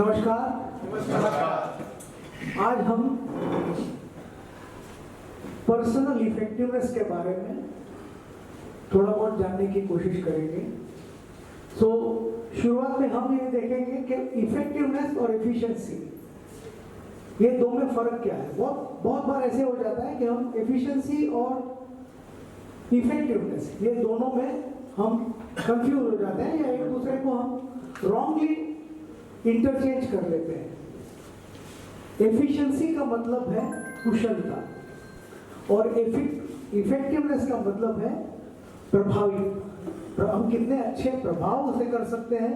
नमस्कार। आज हम पर्सनल इफेक्टिवनेस के बारे में थोड़ा बहुत जानने की कोशिश करेंगे। शुरुआत में हम ये देखेंगे कि इफेक्टिवनेस और एफिशिएंसी, ये दो में फर्क क्या है। बहुत बार ऐसे हो जाता है कि हम एफिशिएंसी और इफेक्टिवनेस ये दोनों में हम कंफ्यूज हो जाते हैं, या एक दूसरे को हम रॉन्गली इंटरचेंज कर लेते हैं। एफिशिएंसी का मतलब है कुशलता और इफेक्टिवनेस का मतलब है प्रभावी। हम कितने अच्छे प्रभाव से कर सकते हैं,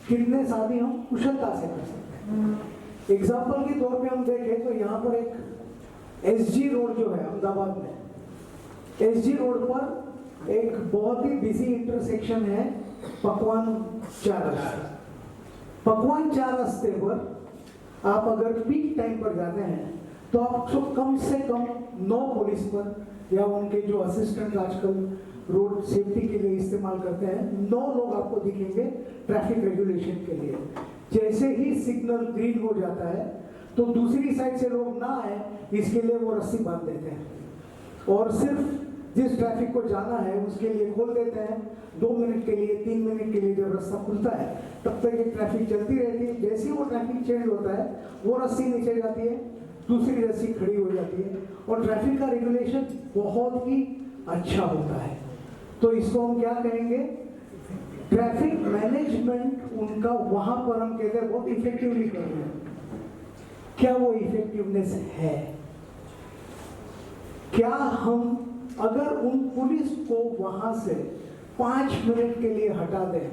कितने सारी हम कुशलता से कर सकते हैं। एग्जाम्पल के तौर पे हम देखें तो यहाँ पर एक एसजी रोड जो है अहमदाबाद में, एसजी रोड पर एक बहुत ही बिजी इंटरसेक्शन है पकवान 4 रास्ते। पकवान 4 रास्ते पर आप अगर पीक टाइम पर जाते हैं तो आपको कम से कम 9 पुलिस पर या उनके जो असिस्टेंट आजकल रोड सेफ्टी के लिए इस्तेमाल करते हैं, 9 लोग आपको दिखेंगे ट्रैफिक रेगुलेशन के लिए। जैसे ही सिग्नल ग्रीन हो जाता है तो दूसरी साइड से लोग ना आए इसके लिए वो रस्सी बांध देते हैं और सिर्फ जिस ट्रैफिक को जाना है उसके लिए खोल देते हैं। 2 मिनट के लिए 3 मिनट के लिए जब रास्ता खुलता है तब तक ये ट्रैफिक चलती रहती है। जैसे ही वो ट्रैफिक चेंज होता है वो रस्सी नीचे जाती है, दूसरी रस्सी खड़ी हो जाती है और ट्रैफिक का रेगुलेशन बहुत ही अच्छा होता है। तो इसको हम क्या कहेंगे, ट्रैफिक मैनेजमेंट उनका वहां पर हम कहते हैं बहुत इफेक्टिवली कर रहे हैं। क्या वो इफेक्टिवनेस है? क्या हम अगर उन पुलिस को वहां से 5 मिनट के लिए हटा दें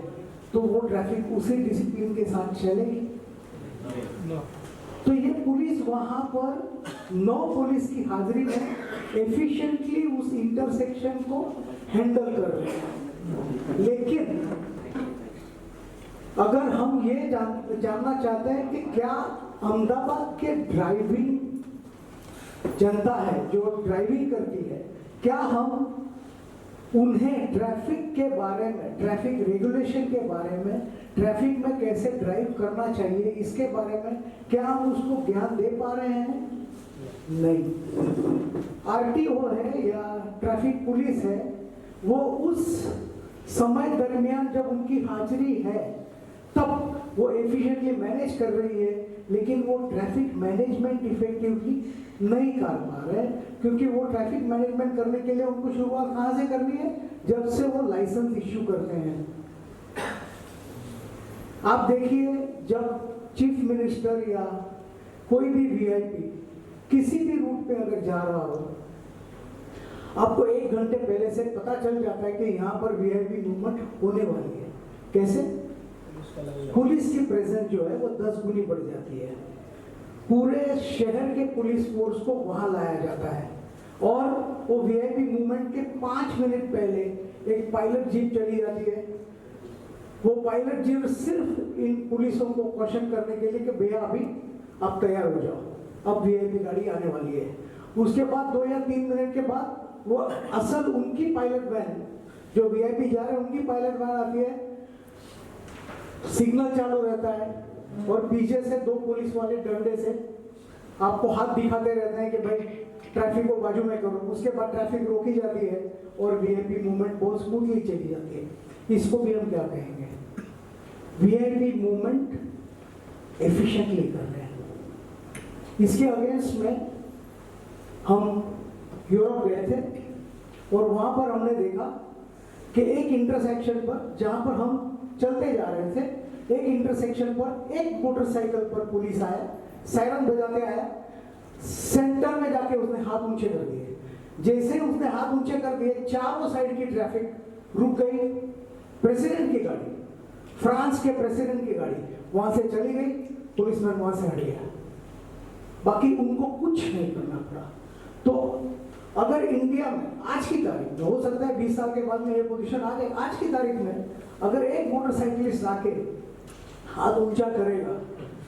तो वो ट्रैफिक उसी डिसिप्लिन के साथ चलेगी? तो ये पुलिस वहां पर 9 पुलिस की हाजिरी में एफिशिएंटली उस इंटरसेक्शन को हैंडल कर रहे हैं। लेकिन अगर हम ये जानना चाहते हैं कि क्या अहमदाबाद के ड्राइविंग जनता है जो ड्राइविंग करती है, क्या हम उन्हें ट्रैफिक के बारे में, ट्रैफिक रेगुलेशन के बारे में, ट्रैफिक में कैसे ड्राइव करना चाहिए इसके बारे में क्या हम उसको ज्ञान दे पा रहे हैं? नहीं। आरटीओ है या ट्रैफिक पुलिस है, वो उस समय दरमियान जब उनकी हाजिरी है तब वो एफिशिएंटली मैनेज कर रही है, लेकिन वो ट्रैफिक मैनेजमेंट इफेक्टिवली नहीं कर पा रहे, क्योंकि वो ट्रैफिक मैनेजमेंट करने के लिए उनको शुरुआत कहां से करनी है? जब से वो लाइसेंस इश्यू करते हैं। आप देखिए, जब चीफ मिनिस्टर या कोई भी वीआईपी किसी भी रूट पे अगर जा रहा हो, आपको 1 घंटे पहले से पता चल जाता है कि यहाँ पर वीआईपी मूवमेंट होने वाली है। कैसे? पुलिस की प्रेजेंस जो है वो 10 गुनी बढ़ जाती है। पूरे शहर के पुलिस फोर्स को वहां लाया जाता है और वो वीआईपी मूवमेंट के 5 मिनट पहले एक पायलट जीप चली जाती है। वो पायलट जीप सिर्फ इन पुलिसों को क्वेश्चन करने के लिए कि भैया अभी आप तैयार हो जाओ, अब वीआईपी गाड़ी आने वाली है। उसके बाद 2 या 3 मिनट के बाद वो असल उनकी पायलट वैन, जो वीआईपी जा रहे हैं उनकी पायलट वैन आती है, सिग्नल चालू रहता है और पीछे से 2 पुलिस वाले डंडे से आपको हाथ दिखाते रहते हैं कि भाई ट्रैफिक को बाजू में करो। उसके बाद ट्रैफिक रोकी जाती है और वीआईपी मूवमेंट बहुत स्मूथली चली जाती है। इसको भी हम क्या कहेंगे? वीआईपी मूवमेंट एफिशिएंटली कर रहे हैं। इसके अगेंस्ट में हम यूरोप गए थे और वहां पर हमने देखा कि एक इंटरसेक्शन पर, जहां पर हम चलते जा रहे थे, एक इंटरसेक्शन पर एक मोटरसाइकिल पर पुलिस आया, सायरन बजाते आया, सेंटर में जाके उसने हाथ ऊंचे कर दिए। जैसे उसने हाथ ऊंचे कर दिए, चारों साइड की ट्रैफिक रुक गई। प्रेसिडेंट की गाड़ी, फ्रांस के प्रेसिडेंट की गाड़ी वहां से चली गई, पुलिसमैन वहां से हट गया, बाकी उनको कुछ नहीं करना पड़ा। तो अगर इंडिया में आज की तारीख में, हो सकता है 20 साल के बाद में ये पोजीशन आ जाए, आज की तारीख में अगर एक मोटरसाइकिलिस्ट आके हाथ ऊंचा करेगा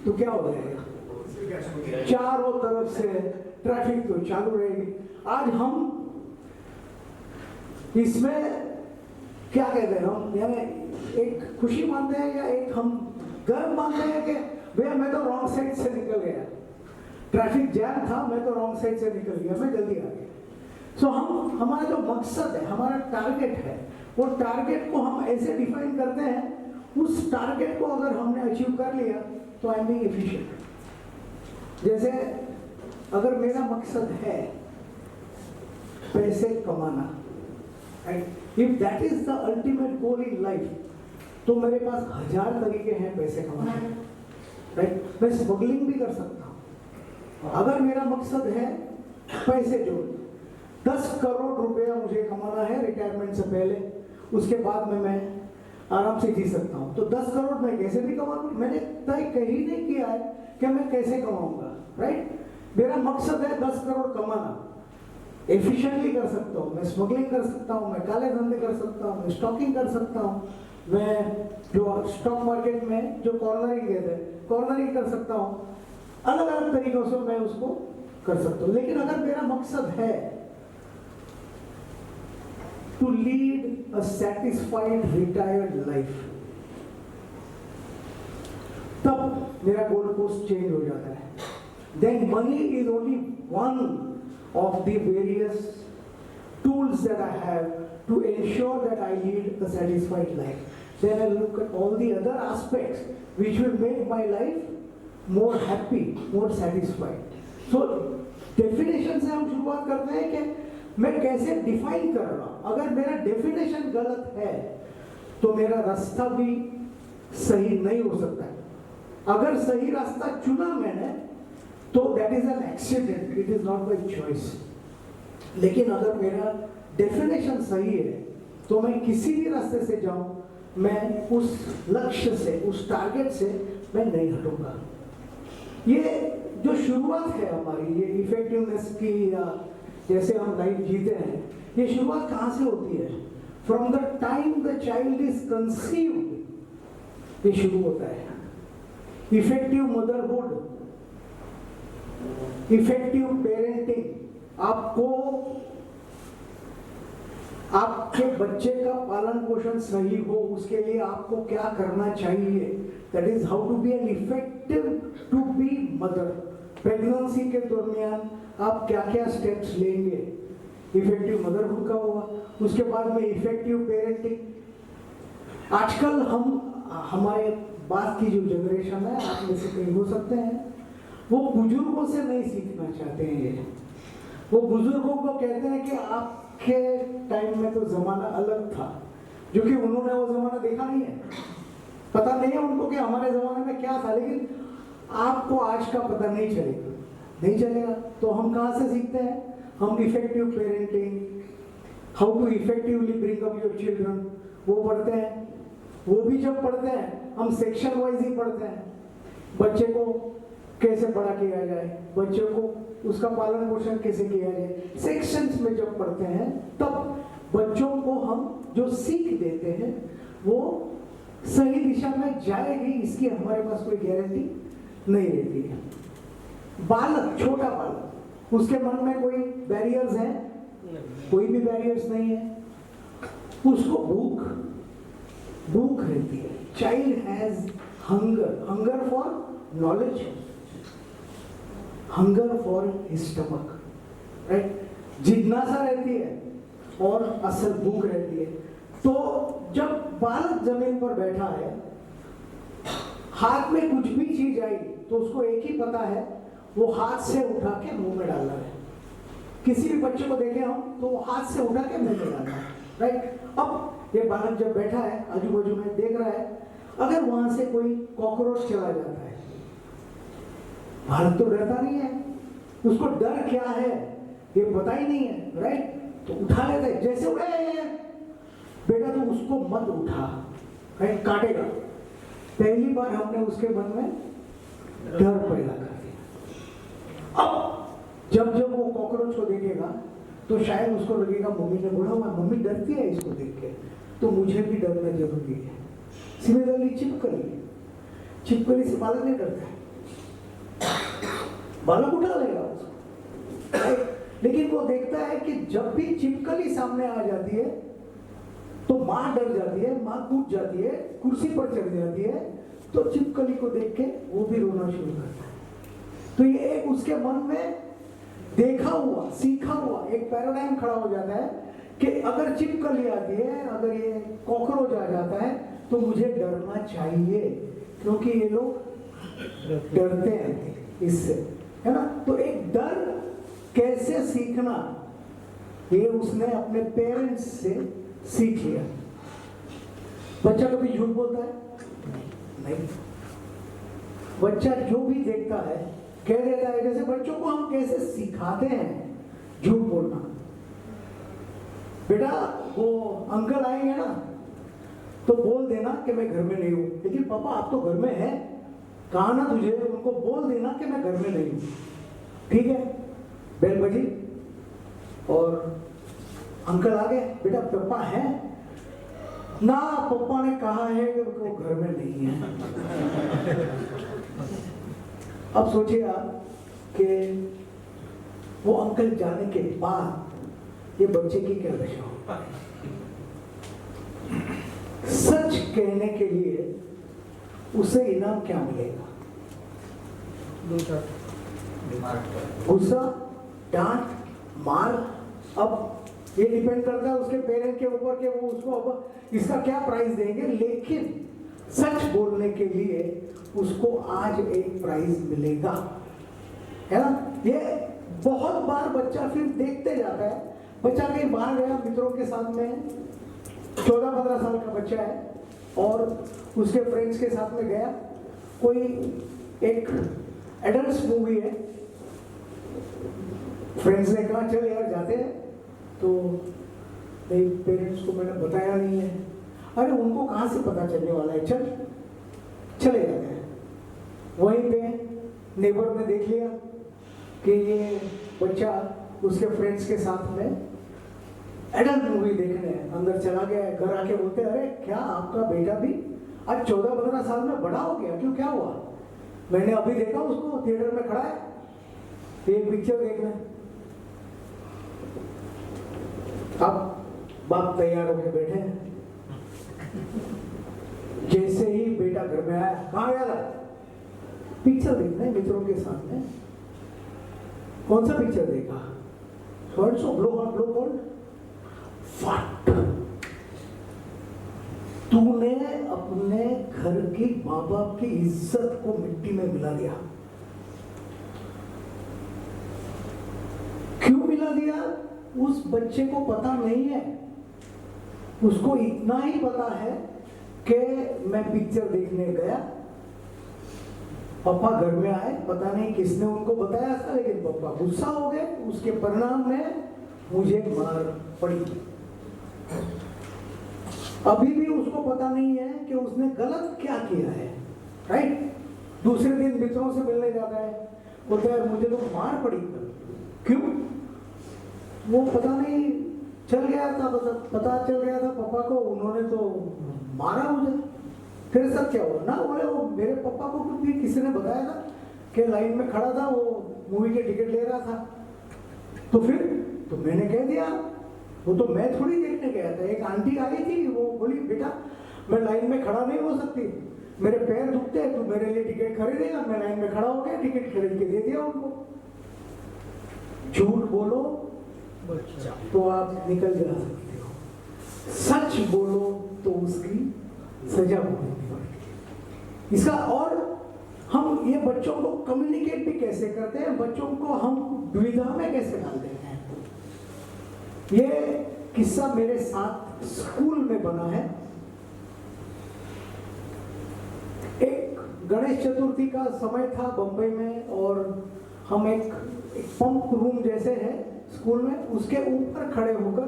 तो क्या हो जाएगा? चारों तरफ से ट्रैफिक तो चालू रहेगी। आज हम इसमें क्या कहते हैं, हम यानी एक खुशी मानते हैं या एक हम गर्व मानते हैं कि भैया मैं तो रॉन्ग साइड से निकल गया, ट्रैफिक जैम था, मैं तो रॉन्ग साइड से निकल गया, मैं जल्दी आ गया। सो हमारा जो मकसद है, हमारा टारगेट है, वो टारगेट को हम ऐसे डिफाइन करते हैं, उस टारगेट को अगर हमने अचीव कर लिया तो आई एम बीइंग एफिशिएंट। जैसे अगर मेरा मकसद है पैसे कमाना, and if that is the ultimate goal in life, तो मेरे पास 1000 तरीके हैं पैसे कमाने के, राइट? मैं स्मगलिंग भी कर सकता हूँ। अगर मेरा मकसद है पैसे जोड़ना, 10 करोड़ रुपया मुझे कमाना है रिटायरमेंट से पहले, उसके बाद में मैं आराम से जी सकता हूँ, तो 10 करोड़ मैं कैसे भी कमाऊँ, मैंने तय कहीं नहीं किया है कि मैं कैसे कमाऊंगा, राइट? मेरा मकसद है 10 करोड़ कमाना, एफिशिएंटली कर सकता हूँ, मैं स्मगलिंग कर सकता हूँ, मैं काले धंधे कर सकता हूँ, मैं स्टॉकिंग कर सकता हूँ, मैं जो स्टॉक मार्केट में जो कॉर्नरिंग कहते हैं कॉर्नरिंग कर सकता हूँ, अलग अलग तरीकों से मैं उसको कर सकता हूँ। लेकिन अगर मेरा मकसद है to lead a satisfied retired life, तब मेरा गोल पोस्ट चेंज हो जाता है। Then money is only one of the various tools that I have to ensure that I lead a satisfied life. Then I look at all the other aspects which will make my life more happy, more satisfied. So definition से हम शुरुआत करते हैं कि मैं कैसे define कर रहा हूँ। अगर मेरा definition गलत है तो मेरा रास्ता भी सही नहीं हो सकता है। अगर सही रास्ता चुना मैंने तो that is an accident, it is not by choice. लेकिन अगर मेरा डेफिनेशन सही है तो मैं किसी भी रास्ते से जाऊं, मैं उस लक्ष्य से, उस टारगेट से मैं नहीं हटूंगा। ये जो शुरुआत है हमारी, ये इफेक्टिवनेस की, या जैसे हम लाइफ जीते हैं, ये शुरुआत कहाँ से होती है? From the time the child is conceived, ये शुरू होता है। इफेक्टिव मदरहुड, इफेक्टिव पेरेंटिंग, आपको आपके बच्चे का पालन पोषण सही हो उसके लिए आपको क्या करना चाहिए, that is how to be an effective to be mother. Pregnancy के दरमियान आप क्या क्या स्टेप्स लेंगे, इफेक्टिव मदरहुड का होगा। उसके बाद में इफेक्टिव पेरेंटिंग। आजकल हमारे बाद की जो जनरेशन है, आप में से कई हो सकते हैं, वो बुजुर्गों से नहीं सीखना चाहते हैं। ये वो बुजुर्गों को कहते हैं कि आपके टाइम में तो जमाना अलग था, जो कि उन्होंने वो जमाना देखा नहीं है, पता नहीं है उनको कि हमारे जमाने में क्या था। लेकिन आपको आज का पता नहीं चलेगा। तो हम कहाँ से सीखते हैं? हम effective parenting, how to effectively bring up your children, वो पढ़ते हैं। वो भी जब पढ़ते हैं हम सेक्शन वाइज ही पढ़ते हैं। बच्चे को कैसे बड़ा किया जाए, बच्चों को उसका पालन पोषण कैसे किया जाए, सेक्शंस में जब पढ़ते हैं तब बच्चों को हम जो सीख देते हैं वो सही दिशा में जाएगी, इसकी हमारे पास कोई गारंटी नहीं रहती है। बालक, छोटा बालक, उसके मन में कोई बैरियर्स हैं? कोई भी बैरियर्स नहीं है। उसको भूख रहती है। Child has hunger for knowledge, hunger for stomach, right? जिज्ञासा रहती है और असल भूख रहती है। तो जब बालक जमीन पर बैठा है, हाथ में कुछ भी चीज आई तो उसको एक ही पता है, वो हाथ से उठा के मुंह में डालना है। किसी भी बच्चे को देखे हम तो वो हाथ से उठा के मुंह में डालना है, राइट? अब ये बालक जब बैठा है, आजू बाजू में देख रहा है, अगर वहां से कोई कॉकरोच चला जाता है, बालक तो डरता नहीं है, उसको डर क्या है ये पता ही नहीं है, राइट? तो उठा लेता है। जैसे उड़े बेटा तो उसको मत उठा, कहीं काटेगा। पहली बार हमने उसके मन में डर पैदा कर दिया। अब जब वो कॉकरोच को देखेगा तो शायद उसको लगेगा मम्मी ने बोला हुआ, मम्मी डरती है इसको देख के, तो मुझे भी डरना जरूरी है। सिमिलरली छिपकली से बालक नहीं डरता है, बालक उठा लेगा उसको। लेकिन वो देखता है कि जब भी छिपकली सामने आ जाती है तो माँ डर जाती है, माँ कूद जाती है, कुर्सी पर चढ़ जाती है, तो छिपकली को देख के वो भी रोना शुरू करता है। तो ये एक उसके मन में देखा हुआ सीखा हुआ एक पैराडाइम खड़ा हो जाता है कि अगर छिपकली आती है, अगर ये कॉकरोच आ जाता है तो मुझे डरना चाहिए, क्योंकि ये लोग डरते हैं इससे, है ना। तो एक डर कैसे सीखना, ये उसने अपने पेरेंट्स से सीख लिया। बच्चा कभी झूठ बोलता है? नहीं। बच्चा जो भी देखता है कह देता है। जैसे बच्चों को हम कैसे सिखाते हैं झूठ बोलना। बेटा वो अंकल आएंगे ना तो बोल देना कि मैं घर में नहीं हूं। लेकिन पापा आप तो घर में हैं, कहा ना तुझे, उनको बोल देना कि मैं घर में नहीं हूं। ठीक है, बेल बजी और अंकल आ गए, बेटा पापा है ना, पापा ने कहा है कि वो घर में नहीं है। अब सोचिए आप कि वो अंकल जाने के बाद ये बच्चे की क्या दशा हो। सच कहने के लिए उसे इनाम क्या मिलेगा? गुस्सा, डांट, मार। अब ये डिपेंड करता है उसके पेरेंट के ऊपर कि वो उसको अब इसका क्या प्राइस देंगे। लेकिन सच बोलने के लिए उसको आज एक प्राइज मिलेगा, है ना। ये बहुत बार बच्चा फिर देखते जाता है। बच्चा कहीं बाहर गया मित्रों के साथ में, 14-15 साल का बच्चा है और उसके फ्रेंड्स के साथ में गया, कोई एक एडल्ट मूवी है। फ्रेंड्स ने कहा चल यार जाते हैं, तो मेरे पेरेंट्स को मैंने बताया नहीं है। अरे उनको कहाँ से पता चलने वाला है, चल चले जाते हैं। वहीं पे नेबर ने देख लिया कि ये बच्चा उसके फ्रेंड्स के साथ में एडल्ट मूवी देखने अंदर चला गया है। घर आके बोलते अरे क्या आपका बेटा भी आज 14-15 साल में बड़ा हो गया, क्यों क्या हुआ? मैंने अभी देखा उसको थिएटर में खड़ा है, एक पिक्चर देखना। अब बाप तैयार होके बैठे हैं। जैसे ही बेटा घर में आया, कहाँ गया था? पिक्चर देखना है मित्रों के साथ में। कौन सा पिक्चर देखा? Blow hot blow cold. फट, तूने अपने घर की माँ बाप की इज्जत को मिट्टी में मिला दिया। क्यों मिला दिया? उस बच्चे को पता नहीं है, उसको इतना ही पता है कि मैं पिक्चर देखने गया, पापा घर में आए, पता नहीं किसने उनको बताया था, लेकिन पापा गुस्सा हो गए, उसके परिणाम में मुझे मार पड़ी। अभी भी उसको पता नहीं है कि उसने गलत क्या किया है, राइट। दूसरे दिन मित्रों से मिलने जाता है, बोलता है मुझे तो मार पड़ी। क्यों? वो पता नहीं, चल गया था, पता चल गया था पापा को, उन्होंने तो मारा मुझे। फिर सब क्या हुआ ना, बोले वो मेरे पापा को भी किसी ने बताया था कि लाइन में खड़ा था, वो मूवी के टिकट ले रहा था। तो फिर तो मैंने कह दिया, वो तो मैं थोड़ी देखने गया था, एक आंटी आई थी, वो बोली बेटा मैं लाइन में खड़ा नहीं हो सकती, मेरे पैर दुखते हैं, तू मेरे लिए टिकट खरीदेगा। मैं लाइन में खड़ा हो गया, टिकट खरीद के दे दिया उनको। झूठ बोलो तो आप निकल जा सकते हो, सच बोलो तो उसकी सजा भुगतनी पड़ेगी। इसका और हम ये बच्चों को कम्युनिकेट भी कैसे करते हैं, बच्चों को हम दुविधा में कैसे डाल देते हैं। ये किस्सा मेरे साथ स्कूल में बना है। एक गणेश चतुर्थी का समय था बंबई में, और हम एक पंप रूम जैसे है स्कूल में, उसके ऊपर खड़े होकर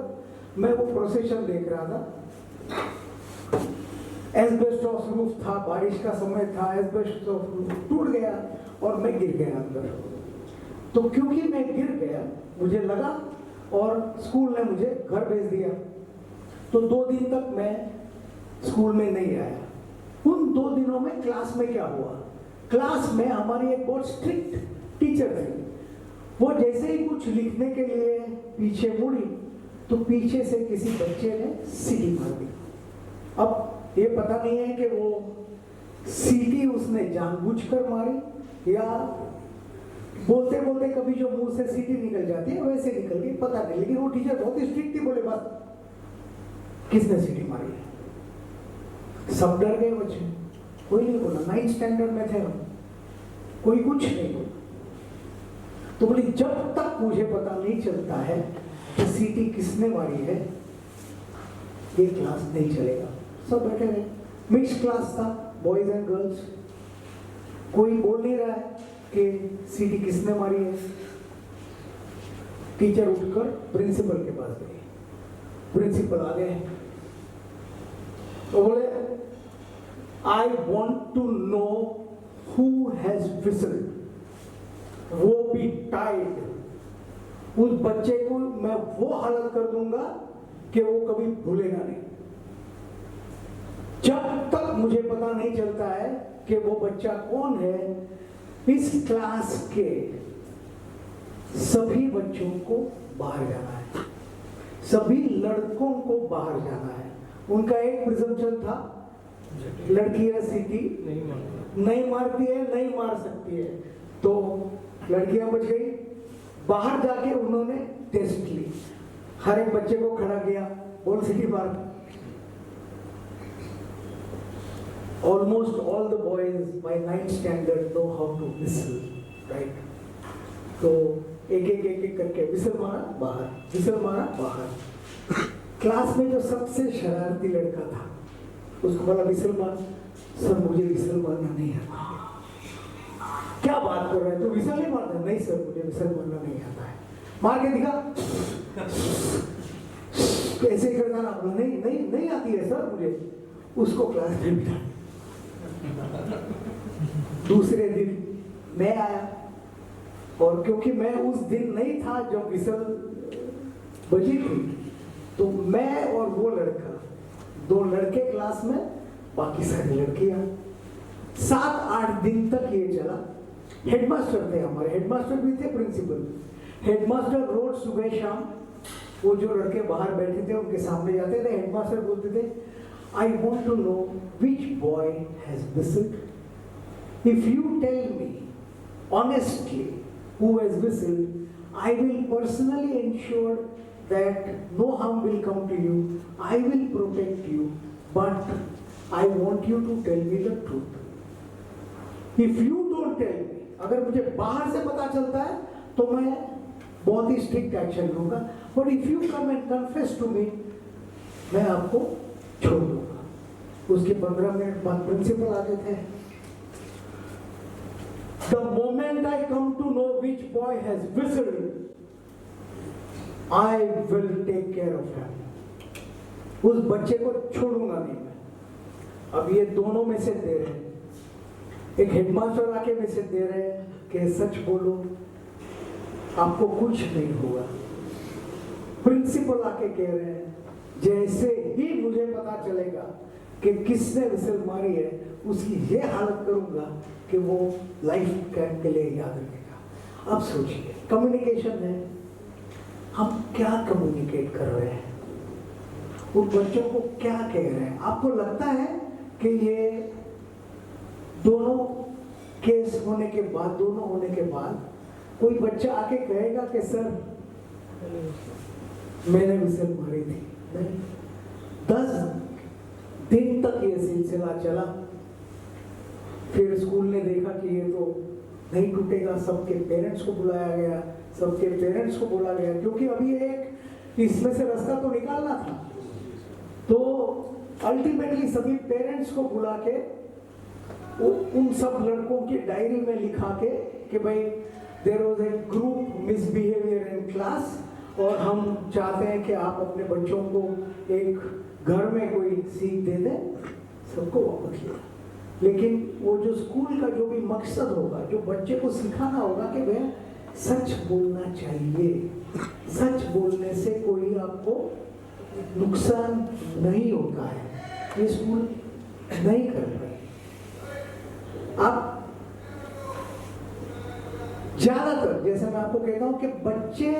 मैं वो प्रोसेशन देख रहा था। एस्बेस्टॉस रूफ था, बारिश का समय था, एस्बेस्टॉस रूफ टूट गया और मैं गिर गया अंदर। तो क्योंकि मैं गिर गया, मुझे लगा और स्कूल ने मुझे घर भेज दिया। तो 2 दिन तक मैं स्कूल में नहीं आया। उन 2 दिनों में क्लास में क्या हुआ, क्लास में हमारी एक बहुत स्ट्रिक्ट टीचर थी। वो जैसे ही कुछ लिखने के लिए पीछे मुड़ी तो पीछे से किसी बच्चे ने सीटी मार दी। अब ये पता नहीं है कि वो सीटी उसने जानबूझकर मारी या बोलते बोलते कभी जो मुंह से सीटी निकल जाती है वैसे निकल गई, पता नहीं। लेकिन वो टीचर बहुत ही स्ट्रिक्ट थी, बोले बस किसने सीटी मारी है। सब डर गए बच्चे, कोई नहीं बोला। 9th स्टैंडर्ड में थे हम, कोई कुछ नहीं बोला। तो बोली जब तक मुझे पता नहीं चलता है कि सीटी किसने मारी है ये क्लास नहीं चलेगा। सब बैठे रहे, मिक्स क्लास था, बॉयज एंड गर्ल्स। कोई बोल नहीं रहा है कि सीटी किसने मारी है। टीचर उठकर प्रिंसिपल के पास गई, प्रिंसिपल आ गए तो बोले I want to know who has whistled, वो भी टाइड। उस बच्चे को मैं वो हालत कर दूंगा कि वो कभी भूलेगा नहीं। जब तक मुझे पता नहीं चलता है कि वो बच्चा कौन है, इस क्लास के सभी बच्चों को बाहर जाना है, सभी लड़कों को बाहर जाना है। उनका एक प्रिजम्पशन था, लड़कियां सीटी नहीं मारती है, नहीं मार सकती है, तो लड़कियां बच गई। बाहर जाके उन्होंने टेस्ट ली, हर एक बच्चे को खड़ा किया, बोल सीटी मार। Almost all the boys by 9th standard know how to whistle, right? तो एक करके विसल मारा बाहर, विसल मारा बाहर। क्लास में जो सबसे शरारती लड़का था उसको बोला विसल मार। सर मुझे विसल मारना नहीं आता। क्या बात कर रहा है, तू विसल नहीं मारता? नहीं सर मुझे विसल मारना नहीं आता है। मार के दिखा, ऐसे ही करना ना। नहीं आती है सर मुझे। उसको क्लास में बिठा। दूसरे दिन मैं आया और क्योंकि मैं उस दिन नहीं था जब विसल बजी थी, तो मैं और वो लड़का, 2 लड़के क्लास में, बाकी सारी लड़कियां। 7-8 दिन तक ये चला। हेडमास्टर थे हमारे, हेडमास्टर भी थे, प्रिंसिपल। हेडमास्टर रोज सुबह शाम वो जो लड़के बाहर बैठे थे उनके सामने जाते थे। हेडमास्टर बोलते थे I want to know which boy has whistled. If you tell me honestly who has whistled, I will personally ensure that no harm will come to you. I will protect you, but I want you to tell me the truth. If you don't tell me, अगर मुझे बाहर से पता चलता है तो मैं बहुत ही स्ट्रिक्ट एक्शन लूंगा, but if you come and confess to me, मैं आपको छोड़ दूंगा। उसके 15 मिनट बाद प्रिंसिपल आते थे। The moment I come to know which boy has whistled, I will take care of him. उस बच्चे को छोड़ूंगा नहीं मैं। अब ये दोनों मैसेज दे रहे हैं, एक हेडमास्टर आके मैसेज दे रहे हैं कि सच बोलो आपको कुछ नहीं होगा। प्रिंसिपल आके कह रहे हैं जैसे ही मुझे पता चलेगा कि किसने विसल मारी है उसकी ये हालत करूंगा कि वो लाइफ टाइम के लिए याद रखेगा। अब सोचिए, कम्युनिकेशन है, हम क्या कम्युनिकेट कर रहे हैं, उन बच्चों को क्या कह रहे हैं। आपको लगता है कि ये दोनों केस होने के बाद, दोनों होने के बाद कोई बच्चा आके कहेगा कि सर मैंने विसल मारी थी? नहीं। 10 दिन तक ये सिलसिला चला। फिर स्कूल ने देखा कि ये तो नहीं टूटेगा, सबके पेरेंट्स को बुलाया गया, सबके पेरेंट्स को बोला गया, क्योंकि अभी एक इसमें से रास्ता तो निकालना था। तो अल्टीमेटली सभी पेरेंट्स को बुला के उन सब लड़कों की डायरी में लिखा के कि भाई there was a group misbehaviour in class और हम चाहते हैं कि आप अपने बच्चों को एक घर में कोई सीख दे दें। सबको वापस लिया। लेकिन वो जो स्कूल का जो भी मकसद होगा, जो बच्चे को सिखाना होगा कि भैया सच बोलना चाहिए, सच बोलने से कोई आपको नुकसान नहीं होता है, ये स्कूल नहीं कर रहे। आप ज्यादातर, जैसे मैं आपको कहता हूं कि बच्चे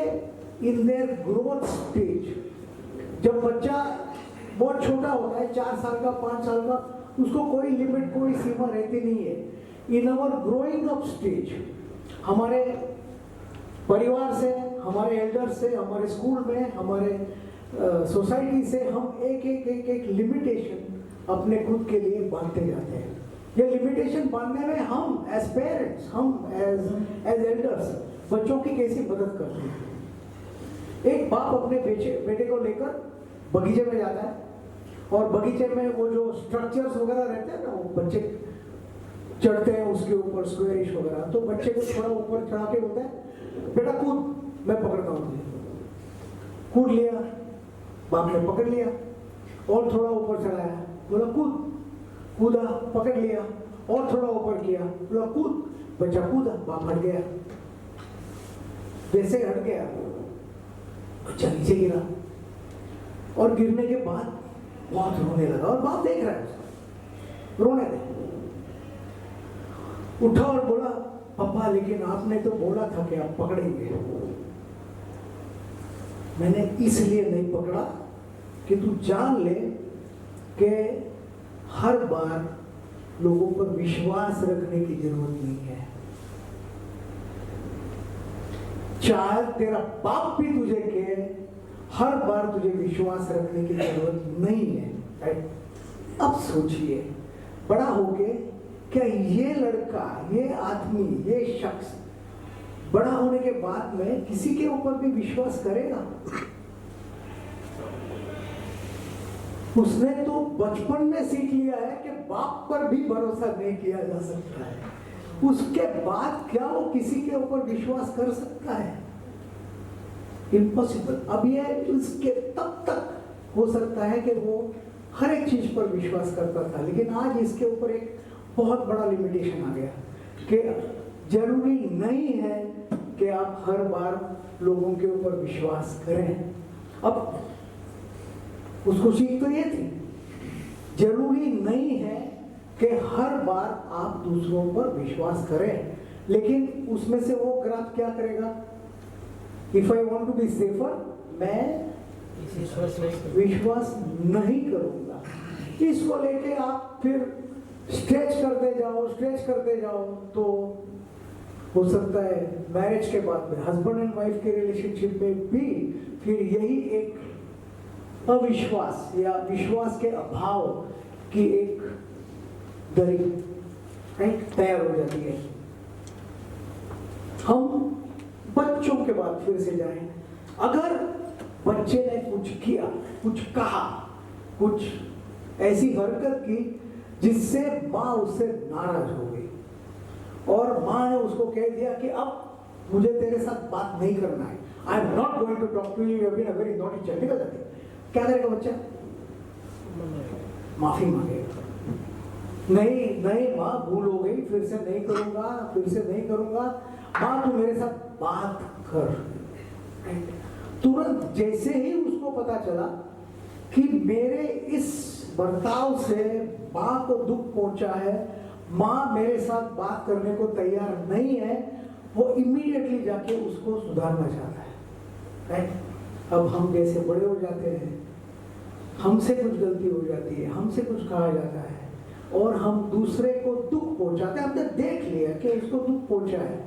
इन देयर ग्रोथ स्टेज, जब बच्चा बहुत छोटा होता है, 4 साल का, 5 साल का, उसको कोई लिमिट, कोई सीमा रहती नहीं है। इन अवर ग्रोइंग अप स्टेज, हमारे परिवार से, हमारे एल्डर से, हमारे स्कूल में, हमारे सोसाइटी से हम एक लिमिटेशन अपने खुद के लिए बांधते जाते हैं। ये लिमिटेशन बांधने में हम एज पेरेंट्स, हम एज एल्डर्स बच्चों की कैसी मदद करते हैं। एक बाप अपने बेटे को लेकर बगीचे में जाता है और बगीचे में वो जो स्ट्रक्चर्स वगैरह रहते हैं ना, वो बच्चे चढ़ते हैं उसके ऊपर, स्क्वेरिश वगैरह, तो बच्चे को थोड़ा ऊपर चढ़ा के बोलता है बेटा कूद, मैं पकड़ता हूँ तुझे। कूद लिया, बाप ने पकड़ लिया और थोड़ा ऊपर चढ़ाया, बोला कूद, कूदा, पकड़ लिया और थोड़ा ऊपर किया, बोला कूद, बच्चा कूदा, बाप हट गया। वैसे हट गया, बच्चा नीचे गिरा और गिरने के बाद बहुत रोने लगा और बाप देख रहा है उसको, रोने दे। उठा और बोला पापा लेकिन आपने तो बोला था कि आप पकड़ेंगे। मैंने इसलिए नहीं पकड़ा कि तू जान ले कि हर बार लोगों पर विश्वास रखने की जरूरत नहीं है। चाहे तेरा बाप भी तुझे कहे, हर बार तुझे विश्वास रखने की जरूरत नहीं है। अब सोचिए, बड़ा होके क्या ये लड़का, ये आदमी, ये शख्स बड़ा होने के बाद में किसी के ऊपर भी विश्वास करेगा? उसने तो बचपन में सीख लिया है कि बाप पर भी भरोसा नहीं किया जा सकता है। उसके बाद क्या वो किसी के ऊपर विश्वास कर सकता है? इम्पॉसिबल। अब ये उसके तब तक हो सकता है कि वो हर एक चीज पर विश्वास करता था, लेकिन आज इसके ऊपर एक बहुत बड़ा लिमिटेशन आ गया कि जरूरी नहीं है कि आप हर बार लोगों के ऊपर विश्वास करें। अब उसको सीख तो ये थी, जरूरी नहीं है कि हर बार आप दूसरों पर विश्वास करें, लेकिन उसमें से वो ग्राफ क्या करेगा? If I want to be safer, मैं विश्वास नहीं करूंगा। इसको लेके आप फिर स्ट्रेच करते जाओ तो हो सकता है मैरिज के बाद में, हस्बैंड एंड वाइफ के रिलेशनशिप में भी फिर यही एक अविश्वास या विश्वास के अभाव की एक दरी तैयार हो जाती है। हम बच्चों के बाद फिर से जाएं, अगर बच्चे ने कुछ किया, कुछ कहा, कुछ ऐसी हरकत की जिससे माँ उससे नाराज हो गई और माँ ने उसको कह दिया कि अब मुझे तेरे साथ बात नहीं करना है, I am not going to talk to you, you have been a very naughty child, निकल जाते। क्या करेगा बच्चा? माफी मांगेगा, नहीं माँ भूल हो गई, फिर से नहीं करूंगा, माँ तू मेरे साथ बात कर। तुरंत जैसे ही उसको पता चला कि मेरे इस बर्ताव से माँ को दुख पहुंचा है, माँ मेरे साथ बात करने को तैयार नहीं है, वो इमीडिएटली जाके उसको सुधारना चाहता है। राइट? अब हम जैसे बड़े हो जाते हैं, हमसे कुछ गलती हो जाती है, हमसे कुछ कहा जाता है और हम दूसरे को दुख पहुंचाते हैं। हमने देख लिया कि उसको दुख पहुंचा है,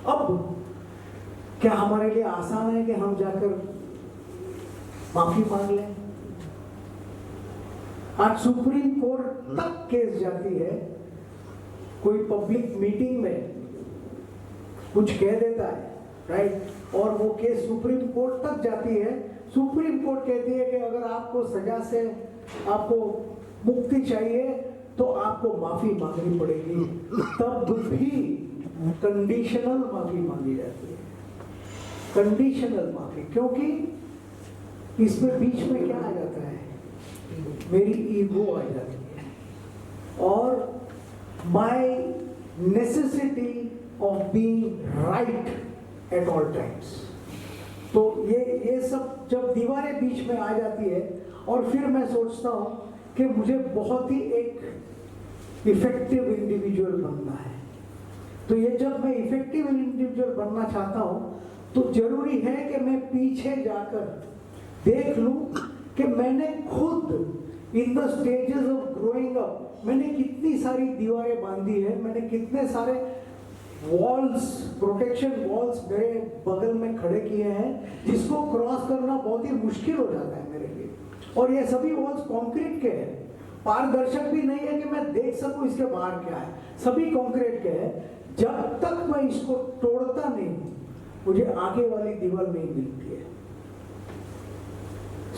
अब क्या हमारे लिए आसान है कि हम जाकर माफी मांग लें? आज सुप्रीम कोर्ट तक केस जाती है, कोई पब्लिक मीटिंग में कुछ कह देता है, राइट, और वो केस सुप्रीम कोर्ट तक जाती है। सुप्रीम कोर्ट कहती है कि अगर आपको सजा से आपको मुक्ति चाहिए तो आपको माफी मांगनी पड़ेगी, तब भी कंडीशनल माफी मांगी जाती है। कंडीशनल माफी, क्योंकि इसमें बीच में क्या आ जाता है? मेरी ईगो आ जाती है और my necessity of being right at all times. तो ये सब जब दीवारें बीच में आ जाती है और फिर मैं सोचता हूँ कि मुझे बहुत ही एक इफेक्टिव इंडिविजुअल बनना है, तो ये जब मैं इफेक्टिव इंडिविजुअल बनना चाहता हूँ तो जरूरी है कि मैं पीछे जाकर देख लूं कि मैंने खुद in the stages of growing up मैंने कितनी सारी दीवारें बांधी है, मैंने कितने सारे वॉल्स, प्रोटेक्शन वॉल्स मेरे बगल में खड़े किए हैं, जिसको क्रॉस करना बहुत ही मुश्किल हो जाता है मेरे लिए। और ये सभी वॉल्स कंक्रीट के हैं, पारदर्शक भी नहीं है कि मैं देख सकूं इसके बाहर क्या है, सभी कंक्रीट के हैं। जब तक मैं इसको तोड़ता नहीं हूं, मुझे आगे वाली दीवार नहीं मिलती है।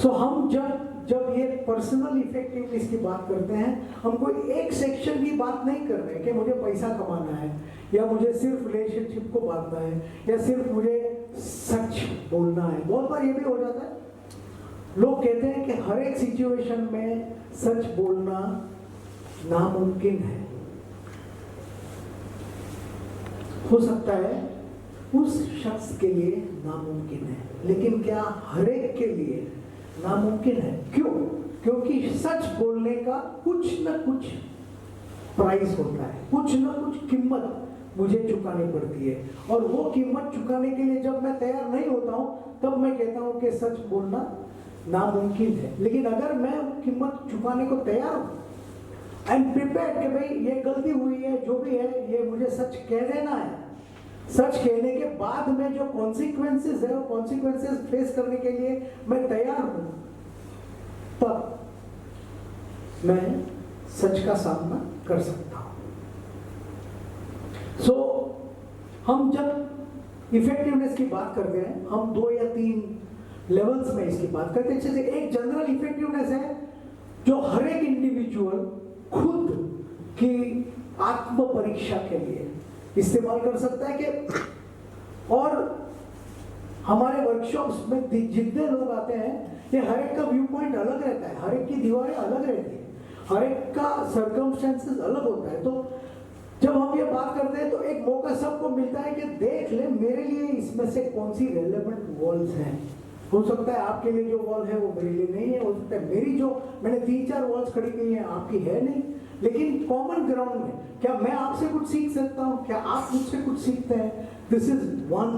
सो हम जब ये पर्सनल इफेक्टिवनेस की बात करते हैं, हम कोई एक सेक्शन की बात नहीं कर रहे कि मुझे पैसा कमाना है, या मुझे सिर्फ रिलेशनशिप को बांधना है, या सिर्फ मुझे सच बोलना है। बहुत बार ये भी हो जाता है, लोग कहते हैं कि हर एक सिचुएशन में सच बोलना नामुमकिन है। हो सकता है उस शख्स के लिए नामुमकिन है, लेकिन क्या हर एक के लिए नामुमकिन है? क्यों? क्योंकि सच बोलने का कुछ न कुछ प्राइस होता है, कुछ न कुछ कीमत मुझे चुकानी पड़ती है, और वो कीमत चुकाने के लिए जब मैं तैयार नहीं होता हूं, तब मैं कहता हूं कि सच बोलना नामुमकिन है। लेकिन अगर मैं कीमत चुकाने को तैयार हूं, आई एम प्रिपेयर्ड कि भाई ये गलती हुई है, जो भी है ये मुझे सच कह देना है, सच कहने के बाद में जो कॉन्सिक्वेंसेस है, वो कॉन्सिक्वेंसेस फेस करने के लिए मैं तैयार हूं, तब मैं सच का सामना कर सकता हूं। सो हम जब इफेक्टिवनेस की बात करते हैं, हम 2 या 3 लेवल्स में इसकी बात करते हैं। जैसे एक जनरल इफेक्टिवनेस है जो हर एक इंडिविजुअल खुद की आत्म परीक्षा के लिए इस्तेमाल कर सकता है कि, और हमारे वर्कशॉप्स में जितने लोग आते हैं, ये हर एक का व्यू पॉइंट अलग रहता है, हर एक की दीवारें अलग रहती है, हर एक का सर्कमस्टेंसेस अलग होता है। तो जब हम ये बात करते हैं तो एक मौका सबको मिलता है कि देख ले मेरे लिए इसमें से कौन सी रेलेवेंट वॉल्स हैं। हो सकता है आपके लिए जो वॉल है वो मेरे लिए नहीं है, हो सकता है मेरी जो मैंने 3-4 वॉल्स खड़ी की हैं आपकी है नहीं, लेकिन कॉमन ग्राउंड में क्या मैं आपसे कुछ सीख सकता हूं, क्या आप मुझसे कुछ सीखते हैं? This is one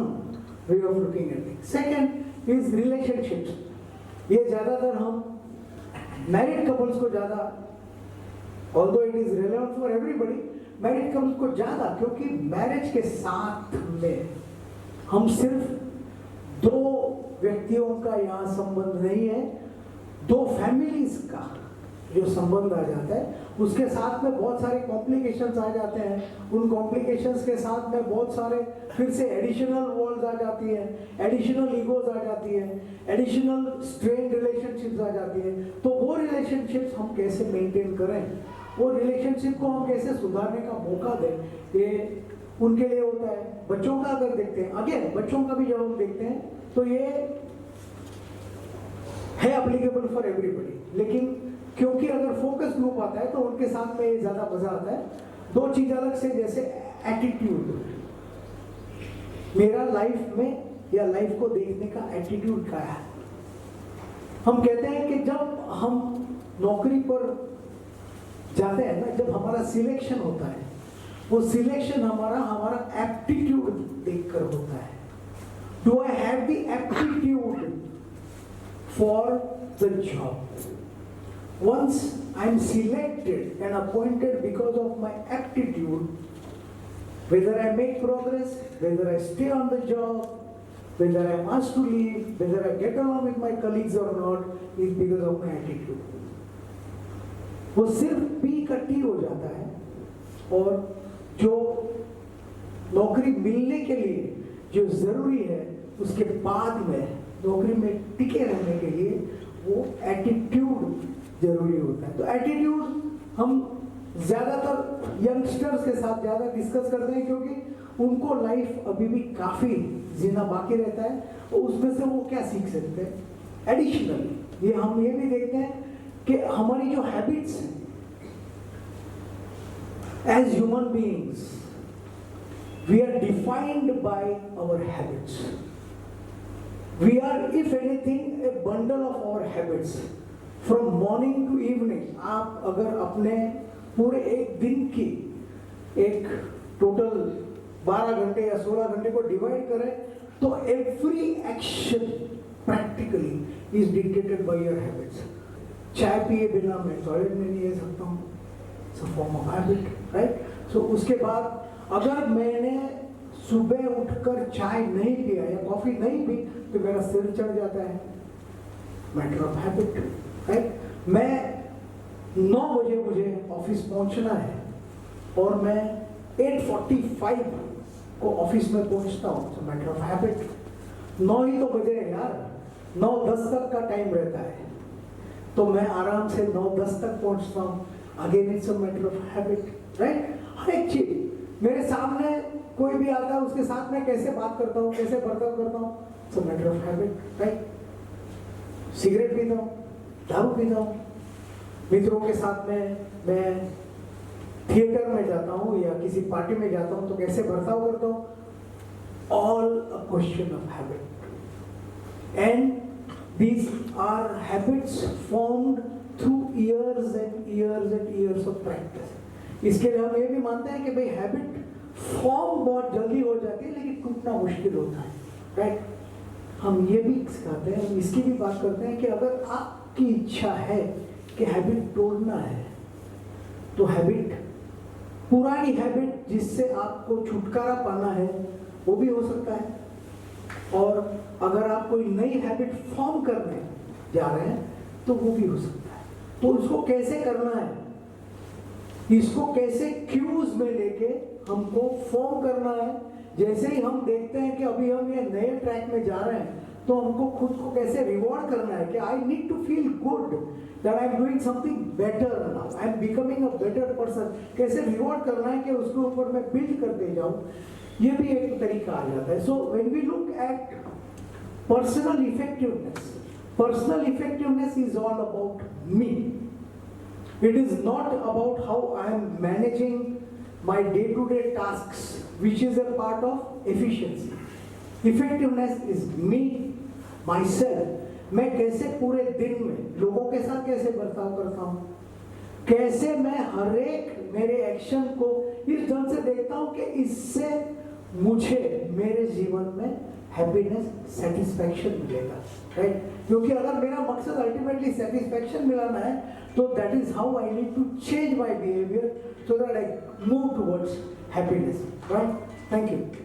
way of looking at it. Second is relationships. ये ज्यादातर हम मैरिड कपल्स को ज्यादा, although it is relevant for everybody, married couples को ज्यादा, क्योंकि मैरिज के साथ में हम सिर्फ 2 व्यक्तियों का यहाँ संबंध नहीं है, 2 फैमिलीज का जो संबंध आ जाता है, उसके साथ में बहुत सारे कॉम्प्लिकेशंस आ जाते हैं। उन कॉम्प्लिकेशंस के साथ में बहुत सारे फिर से एडिशनल वॉल्स आ जाती है, एडिशनल ईगोज आ जाती है, एडिशनल स्ट्रेन रिलेशनशिप्स आ जाती है। तो वो रिलेशनशिप्स हम कैसे मेंटेन करें, वो रिलेशनशिप को हम कैसे सुधारने का मौका दें, ये उनके लिए होता है। बच्चों का अगर देखते हैं, अगेन बच्चों का भी जब हम देखते हैं तो ये है एप्लीकेबल फॉर एवरीबॉडी, लेकिन क्योंकि अगर फोकस ग्रुप आता है तो उनके साथ में ये ज्यादा मजा आता है। 2 चीज अलग से, जैसे एटीट्यूड, मेरा लाइफ में या लाइफ को देखने का एटीट्यूड क्या है। हम कहते हैं कि जब हम नौकरी पर जाते हैं ना, जब हमारा सिलेक्शन होता है, वो सिलेक्शन हमारा एप्टीट्यूड देखकर होता है। Do I have the aptitude for the job? Once I'm selected and appointed because of my aptitude, whether I make progress, whether I stay on the job, whether I'm asked to leave, whether I get along with my colleagues or not, is because of my attitude. वो सिर्फ P का T हो जाता है, और जो नौकरी मिलने के लिए जो जरूरी है, उसके बाद में नौकरी में टिके रहने के लिए वो एटीट्यूड जरूरी होता है। तो एटीट्यूड हम ज्यादातर यंगस्टर्स के साथ ज्यादा डिस्कस करते हैं, क्योंकि उनको लाइफ अभी भी काफी जीना बाकी रहता है, और उसमें से वो क्या सीख सकते हैं। एडिशनली हम ये भी देखते हैं कि हमारी जो हैबिट्स हैं as human beings, we are defined by our habits. We are if anything a bundle of our habits from morning to evening. आप अगर अपने पूरे एक दिन की एक टोटल 12 घंटे या 16 घंटे को डिवाइड करें, तो every action practically is dictated by your habits. चाय पिए बिना मैं टॉयलेट में नहीं जा सकता हूँ, it's a form of habit, right? So उसके बाद अगर मैंने सुबह उठकर चाय नहीं पिया या कॉफी नहीं पी तो मेरा सिर चढ़ जाता है, मैटर ऑफ हैबिट, राइट? मैं 9 बजे मुझे ऑफिस पहुंचना है और मैं 8:45 को ऑफिस में पहुंचता हूँ, तो मैटर ऑफ हैबिट। 9 ही तो बजे है यार, 9:10 तक का टाइम रहता है, तो मैं आराम से 9:10 तक पहुंचता हूँ, again it's a matter of habit, right? हर एक चीज मेरे सामने कोई भी आता है उसके साथ मैं कैसे बात करता हूँ, कैसे बर्ताव करता हूँ, it's a matter of habit, right? Cigarette पीता हूँ, दारू पीता हूँ, मित्रों के साथ में मैं थिएटर में जाता हूँ या किसी पार्टी में जाता हूँ तो कैसे बर्ताव करता हूँ, all a question of habit. And these are habits formed through years and years and years of practice. इसके लिए हम ये भी मानते हैं कि भाई हैबिट फॉर्म बहुत जल्दी हो जाती है लेकिन टूटना मुश्किल होता है, राइट? हम ये भी सिखाते हैं, हम इसकी भी बात करते हैं कि अगर आपकी इच्छा है कि हैबिट तोड़ना है तो हैबिट, पुरानी हैबिट जिससे आपको छुटकारा पाना है वो भी हो सकता है, और अगर आप कोई नई हैबिट फॉर्म करने जा रहे हैं तो वो भी हो सकता है। तो उसको कैसे करना है, इसको कैसे क्यूज में लेके हमको फॉर्म करना है। जैसे ही हम देखते हैं कि अभी हम ये नए ट्रैक में जा रहे हैं तो हमको खुद को कैसे रिवॉर्ड करना है कि I need to feel good that I am doing something better now, I am becoming a better person. कैसे रिवॉर्ड करना है कि उसके ऊपर मैं बिल्ड करते जाऊं, ये भी एक तरीका आ जाता है। So when we look at personal effectiveness is all about me. It is not about how I am managing my day to day tasks which is a part of efficiency. Effectiveness is me, myself. मैं कैसे पूरे दिन में लोगों के साथ कैसे बर्ताव करता हूँ, कैसे मैं हर एक मेरे एक्शन को इस ढंग से देखता हूँ कि इससे मुझे मेरे जीवन में हैप्पीनेस, सेटिस्फैक्शन मिलेगा, राइट? क्योंकि अगर मेरा मकसद अल्टीमेटली सेटिस्फैक्शन मिलाना है तो that is how I need to change my behaviour so that I move towards happiness, right? Thank you.